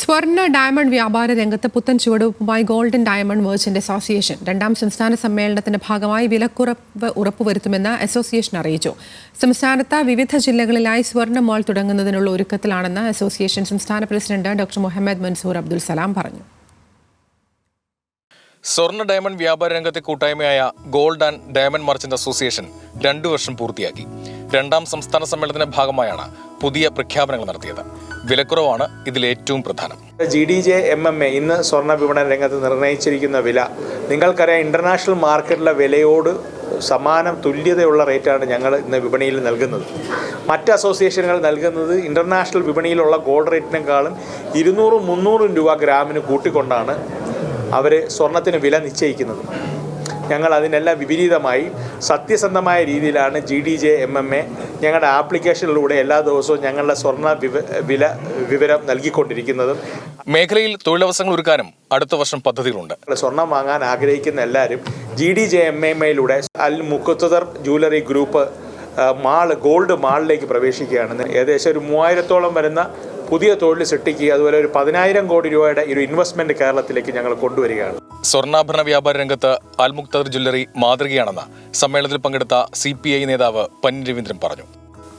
സ്വർണ്ണ ഡയമണ്ട് വ്യാപാര രംഗത്ത് പുത്തൻ ചുവടുവയ്പുമായി ഗോൾഡൻ ഡയമണ്ട് മെർച്ചന്റ് അസോസിയേഷൻ രണ്ടാം സംസ്ഥാന സമ്മേളനത്തിന്റെ ഭാഗമായി വിലക്കുറവ് ഉറപ്പുവരുത്തുമെന്ന് അസോസിയേഷൻ അറിയിച്ചു. സംസ്ഥാനത്ത് വിവിധ ജില്ലകളിലായി സ്വർണ്ണ മാൾ തുടങ്ങുന്നതിനുള്ള ഒരുക്കത്തിലാണെന്ന് അസോസിയേഷൻ സംസ്ഥാന പ്രസിഡന്റ് ഡോക്ടർ മുഹമ്മദ് മൻസൂർ അബ്ദുൽ സലാം പറഞ്ഞു. സ്വർണ്ണ ഡയമണ്ട് വ്യാപാര രംഗത്തെ കൂട്ടായ്മയായ gold and diamond merchant association 2 വർഷം പൂർത്തിയാക്കി. രണ്ടാം സംസ്ഥാന സമ്മേളനത്തിന്റെ ഭാഗമായാണ് പുതിയ പ്രഖ്യാപനങ്ങൾ നടത്തിയത്. വിലക്കുറവാണ് ഇതിൽ ഏറ്റവും പ്രധാനം. GDJ-MMA ഇന്ന് സ്വർണ്ണ വിപണന രംഗത്ത് നിർണ്ണയിച്ചിരിക്കുന്ന വില നിങ്ങൾക്കറിയാം, ഇന്റർനാഷണൽ മാർക്കറ്റിലെ വിലയോട് സമാനം തുല്യതയുള്ള റേറ്റാണ് ഞങ്ങൾ ഇന്ന് വിപണിയിൽ നൽകുന്നത്. മറ്റ് അസോസിയേഷനുകൾ നൽകുന്നത് ഇന്റർനാഷണൽ വിപണിയിലുള്ള ഗോൾഡ് റേറ്റിനേക്കാളും 200-300 രൂപ ഗ്രാമിന് കൂട്ടിക്കൊണ്ടാണ് അവർ സ്വർണത്തിന് വില നിശ്ചയിക്കുന്നത്. ഞങ്ങൾ അതിനെല്ലാം വിപരീതമായി സത്യസന്ധമായ രീതിയിലാണ് GDJ-MMA ഞങ്ങളുടെ ആപ്ലിക്കേഷനിലൂടെ എല്ലാ ദിവസവും ഞങ്ങളുടെ സ്വർണ്ണ വിവരം നൽകിക്കൊണ്ടിരിക്കുന്നതും. മേഖലയിൽ തൊഴിലവസരങ്ങൾ ഒരുക്കാനും അടുത്ത വർഷം പദ്ധതികളുണ്ട്. സ്വർണം വാങ്ങാൻ ആഗ്രഹിക്കുന്ന എല്ലാവരും GDJ-MMA അൽ മുഖത്തദർ ജ്വല്ലറി ഗ്രൂപ്പ് ഗോൾഡ് മാളിലേക്ക് പ്രവേശിക്കുകയാണ്. ഏകദേശം ഒരു 3000-ഓളം വരുന്ന പുതിയ തൊഴിൽ സൃഷ്ടിക്കുക, അതുപോലെ ഒരു 10,000 കോടി രൂപയുടെ ഒരു ഇൻവെസ്റ്റ്മെന്റ് കേരളത്തിലേക്ക് ഞങ്ങൾ കൊണ്ടുവരികയാണ്. സ്വർണ്ണാഭരണ വ്യാപാര രംഗത്ത് അൽ മുഖത്തദർ ജ്വല്ലറി മാതൃകയാണെന്ന് സമ്മേളനത്തിൽ പങ്കെടുത്ത CPI നേതാവ് പന്നി രവീന്ദ്രൻ പറഞ്ഞു.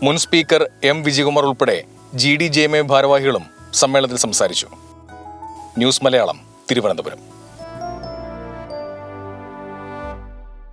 മുൻ സ്പീക്കർ M വിജയകുമാർ ഉൾപ്പെടെ GDJ-MMA ഭാരവാഹികളും സമ്മേളനത്തിൽ സംസാരിച്ചു. ന്യൂസ് മലയാളം, തിരുവനന്തപുരം.